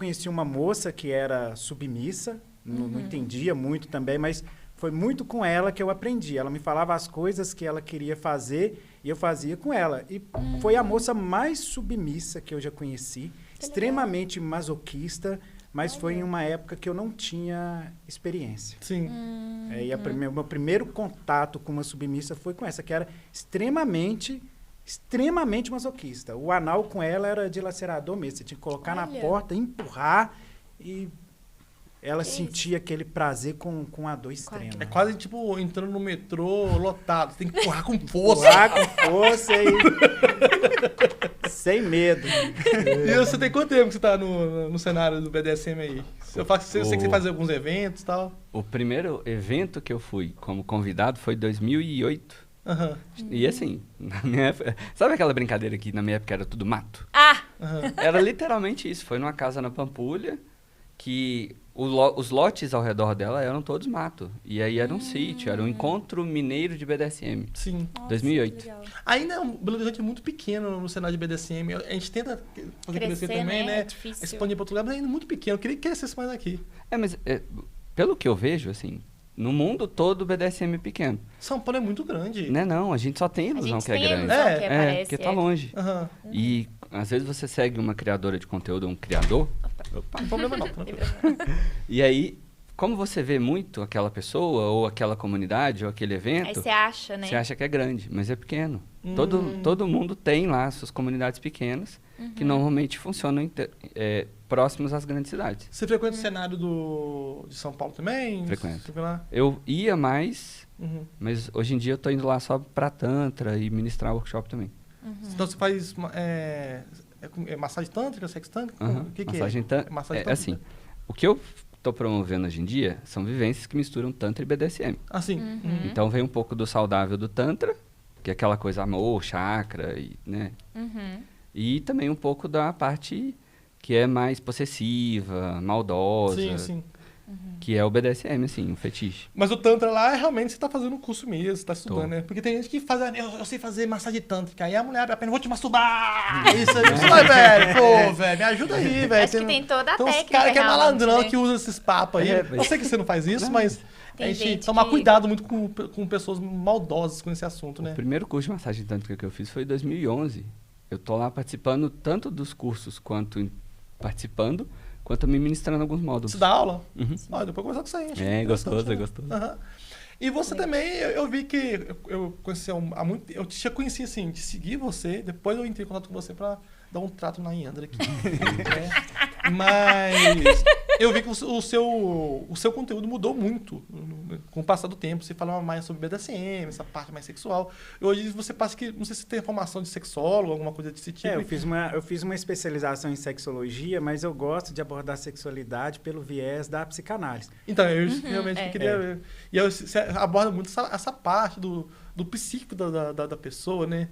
conheci uma moça que era submissa, não entendia muito também, mas foi muito com ela que eu aprendi. Ela me falava as coisas que ela queria fazer e eu fazia com ela. E foi a moça mais submissa que eu já conheci, extremamente masoquista, mas foi em uma época que eu não tinha experiência. Sim. E o meu primeiro contato com uma submissa foi com essa, que era extremamente masoquista. O anal com ela era dilacerador mesmo. Você tinha que colocar na porta, empurrar e ela sentia aquele prazer com a dor extrema. É quase tipo entrando no metrô lotado. Tem que empurrar com força. Empurrar com força e sem medo. E você tem quanto tempo que você tá no cenário do BDSM aí? Eu sei que você faz alguns eventos e tal. O primeiro evento que eu fui como convidado foi em 2008. Aham. E assim, na minha época, sabe aquela brincadeira que na minha época era tudo mato? Aham. Era literalmente isso. Foi numa casa na Pampulha que os lotes ao redor dela eram todos mato. E aí era um sítio, era um encontro mineiro de BDSM. Sim. Nossa, 2008. que legal. Ainda o Belo Horizonte é muito pequeno no cenário de BDSM. A gente tenta fazer crescer também, né? É difícil. Expandir para outro lugar, mas ainda é muito pequeno. Eu queria que crescesse mais aqui. Mas pelo que eu vejo, assim, no mundo todo o BDSM é pequeno. São Paulo é muito grande. Né, não, a gente só tem A ilusão gente que é tem a grande. ilusão que aparece. porque tá longe. Aham. E às vezes você segue uma criadora de conteúdo, um criador, Não tem problema não. tranquilo. e aí, como você vê muito aquela pessoa, ou aquela comunidade, ou aquele Aí evento, você acha, né? você acha que é grande, mas é pequeno. Todo mundo tem lá suas comunidades pequenas, que normalmente funcionam próximos às grandes cidades. Você frequenta o cenário de São Paulo também? Frequento. Você vai lá? Eu ia mais, Uhum. mas hoje em dia eu tô indo lá só pra Tantra e ministrar workshop também. Então você faz massagem tântrica, sexo tântrica? Aham. O que Massagem é? Massagem tântrica. assim, o que eu tô promovendo hoje em dia são vivências que misturam Tantra e BDSM. Ah, sim. Uhum. Então vem um pouco do saudável do Tantra, que é aquela coisa amor, chakra, né? E também um pouco da parte que é mais possessiva, maldosa, Sim, sim. que é o BDSM, assim, um fetiche. Mas o Tantra lá, realmente, você tá fazendo um curso mesmo, você tá estudando, Tô. né? Porque tem gente que faz, eu sei fazer massagem tântrica, aí a mulher abre a perna, vou te masturbar! Isso aí, velho, pô, velho, me ajuda aí, velho. Acho que tem toda a Tem uns técnica, caras que é realmente, malandrão né? que usa esses papos aí. Eu sei que você não faz isso, mas Tem a gente gente toma que- cuidado muito com pessoas maldosas com esse assunto, né? O primeiro curso de massagem tântrica que eu fiz foi em 2011. Eu tô lá participando tanto dos cursos quanto me ministrando alguns módulos. Você dá aula? Uhum. Ó, depois conversar com isso aí. achei É interessante, gostoso, né? é gostoso. Aham. E você também, eu vi que eu conheci há muito eu te conheci assim, de seguir você, depois eu entrei em contato com você pra dar um trato na Yandra aqui. Mas eu vi que o seu conteúdo mudou muito com o passar do tempo. Você falava mais sobre BDSM, essa parte mais sexual. E hoje você passa que, não sei se tem formação de sexólogo, alguma coisa desse tipo. Eu fiz uma especialização em sexologia, mas eu gosto de abordar a sexualidade pelo viés da psicanálise. Então, eu realmente queria ver. E você aborda muito essa parte do psíquico da pessoa, né?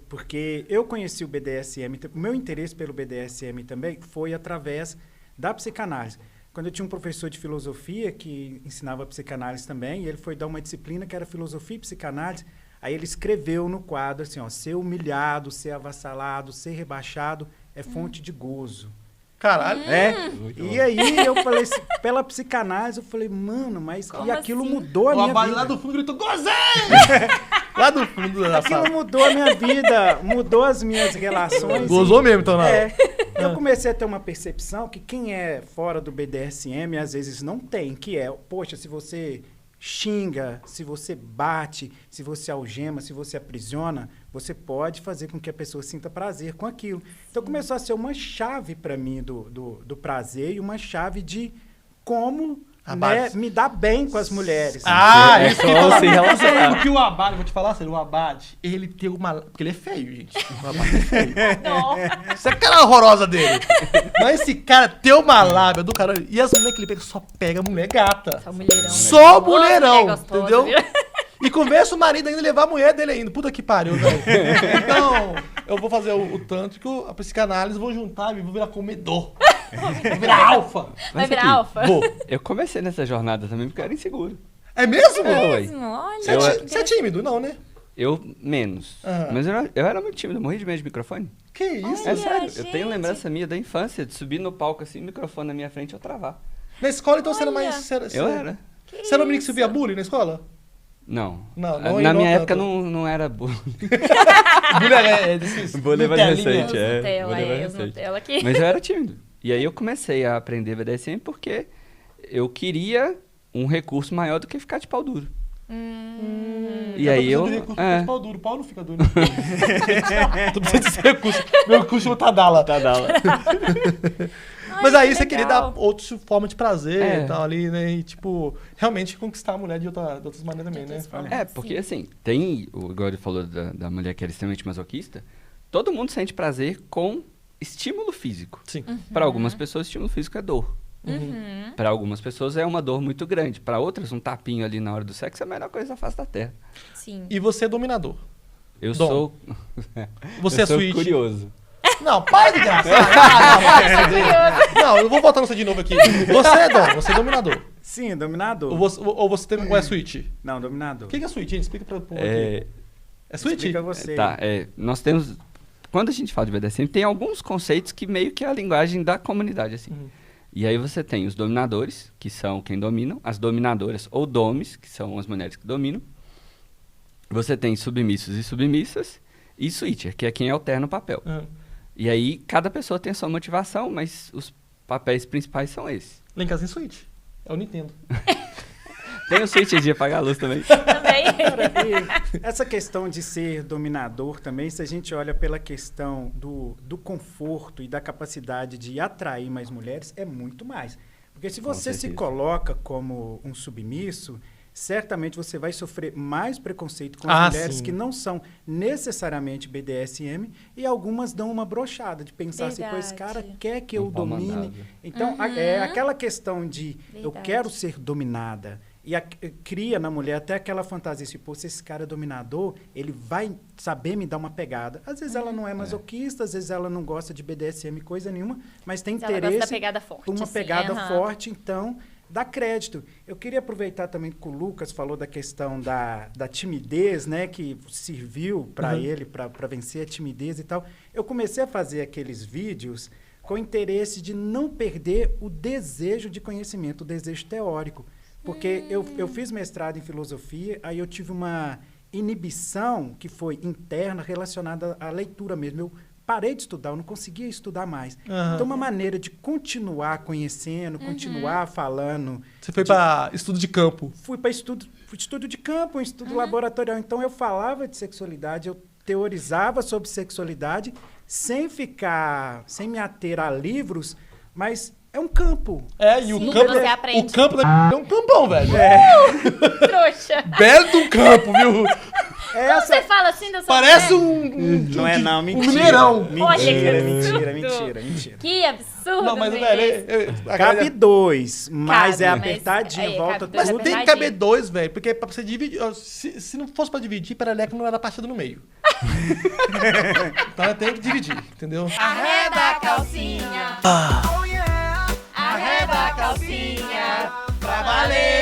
Porque eu conheci o BDSM, o meu interesse pelo BDSM também foi através da psicanálise. Quando eu tinha um professor de filosofia que ensinava psicanálise também, e ele foi dar uma disciplina que era filosofia e psicanálise, aí ele escreveu no quadro assim, ó, ser humilhado, ser avassalado, ser rebaixado é fonte de gozo. Caralho. E aí eu falei assim, pela psicanálise, eu falei, mano, mas Como e aquilo assim? mudou a O minha Abade vida. lá do fundo gritou, gozei! Lá do fundo da Aquilo sala. mudou a minha vida, mudou as minhas relações. Gozou mesmo, então, não? Eu comecei a ter uma percepção que quem é fora do BDSM, às vezes não tem, que é, poxa, se você xinga, se você bate, se você algema, se você aprisiona, você pode fazer com que a pessoa sinta prazer com aquilo. Então começou a ser uma chave para mim do prazer e uma chave de como me dar bem com as mulheres. Isso que só se relacionar. Porque o Abade, vou te falar sério, o Abade, ele tem uma... Porque ele é feio, gente. O Abade é feio. Não. Essa é a cara horrorosa dele. Mas esse cara tem uma lábia do caralho. E as mulheres que ele pega, só pega mulher gata. Só mulherão. Só Boa mulherão, mulher gostosa, entendeu? viu? E conversa o marido ainda levar a mulher dele ainda. Puta que pariu, velho. Então, eu vou fazer o tântrico, a psicanálise, vou juntar e vou virar comedor. Vou virar alfa. Vai Mas virar aqui, alfa. Vou. Eu comecei nessa jornada também porque eu era inseguro. É mesmo? Ué. Mesmo, olha. Você é tímido, não, né? Eu menos. Aham. Mas eu era muito tímido, eu morri de medo de microfone. Que isso? É Olha, sério, eu gente. tenho lembrança minha da infância, de subir no palco assim, o microfone na minha frente e eu travar. Na escola, então, você era Olha. mais... Eu era. Você era o menino que subia bullying na escola? Não. Não, Na não minha tanto. época não era bullying. Bullying é desse... Bullying mais Nutelinha. recente, Os é. Nutella, bullying mais os recente. Nutella aqui. Mas eu era tímido. E aí eu comecei a aprender BDSM porque eu queria um recurso maior do que ficar de pau duro. E aí eu... É. Pau duro, pau não fica duro. Tô precisando desse recurso. Meu recurso não tá dala. Tá dala. Mas Ai, aí que você queria legal. dar outra forma de prazer É. e tal ali, né? E, tipo, realmente conquistar a mulher de outras maneiras também, né? outras formas. É, porque assim, tem... O Igor falou da mulher que era extremamente masoquista. Todo mundo sente prazer com estímulo físico. Sim. Para algumas pessoas, estímulo físico é dor. Para algumas pessoas é uma dor muito grande. Para outras, um tapinho ali na hora do sexo é a melhor coisa da face da terra. Sim. E você é dominador. Eu Dom. sou... Você eu é sou switch. curioso. Não, para de graça. Não, eu vou voltar você de novo aqui. Você é dom, você é dominador. Sim, dominador. Ou você tem, ou é switch? Não, dominador. O que é switch, gente? Explica pra povo aqui. É, É switch? Explica você. tá, nós temos... Quando a gente fala de BDSM, tem alguns conceitos que meio que é a linguagem da comunidade, assim. E aí você tem os dominadores, que são quem dominam, as dominadoras ou domes, que são as mulheres que dominam. Você tem submissos e submissas, e switcher, que é quem alterna o papel. E aí, cada pessoa tem a sua motivação, mas os papéis principais são esses. Lá em casa tem switch. É o Nintendo. Tem o switch de apagar a luz também. Também. E essa questão de ser dominador também, se a gente olha pela questão do conforto e da capacidade de atrair mais mulheres, é muito mais. Porque se Com você se certeza. coloca como um submisso, certamente você vai sofrer mais preconceito com as mulheres sim. que não são necessariamente BDSM e algumas dão uma brochada de pensar assim, pô, esse cara Verdade. quer que eu Um pau domine. mandado. Então, é aquela questão de eu Verdade. quero ser dominada. E cria na mulher até aquela fantasia, assim, pô, se esse cara é dominador, ele vai saber me dar uma pegada. Às vezes ela não é masoquista, às vezes ela não gosta de BDSM, coisa nenhuma, mas tem Mas ela interesse gosta da pegada forte, por uma assim, pegada aham. forte, então dá crédito. Eu queria aproveitar também que o Lucas falou da questão da timidez, né, que serviu para ele, para vencer a timidez e tal. Eu comecei a fazer aqueles vídeos com o interesse de não perder o desejo de conhecimento, o desejo teórico. Porque eu fiz mestrado em filosofia, aí eu tive uma inibição que foi interna relacionada à leitura mesmo. Eu parei de estudar, eu não conseguia estudar mais. Então, uma maneira de continuar conhecendo, continuar falando... Você foi pra estudo de campo. Fui para estudo de campo, um estudo laboratorial. Então, eu falava de sexualidade, eu teorizava sobre sexualidade, sem me ater a livros, mas... É um campo. É, e o Sim, campo... você aprende. O campo é um campão, velho. Trouxa. Belo de um campo, viu? Como você fala assim da sua Parece mulher? Não é não, mentira. Mineirão. Olha que Mentira, absurdo. mentira. Que absurdo, Não, mas, Andrés. velho... Cabe dois, mas Cabe, é mas- apertadinho, aí, volta cabe dois, tudo. Mas tem que apertadinho. caber dois, velho. Porque pra você dividir... ó, Se não fosse pra dividir, Perereca não era partido no meio. Então tem que dividir, entendeu? Arreda a calcinha. Arreda a calcinha. Pra valer!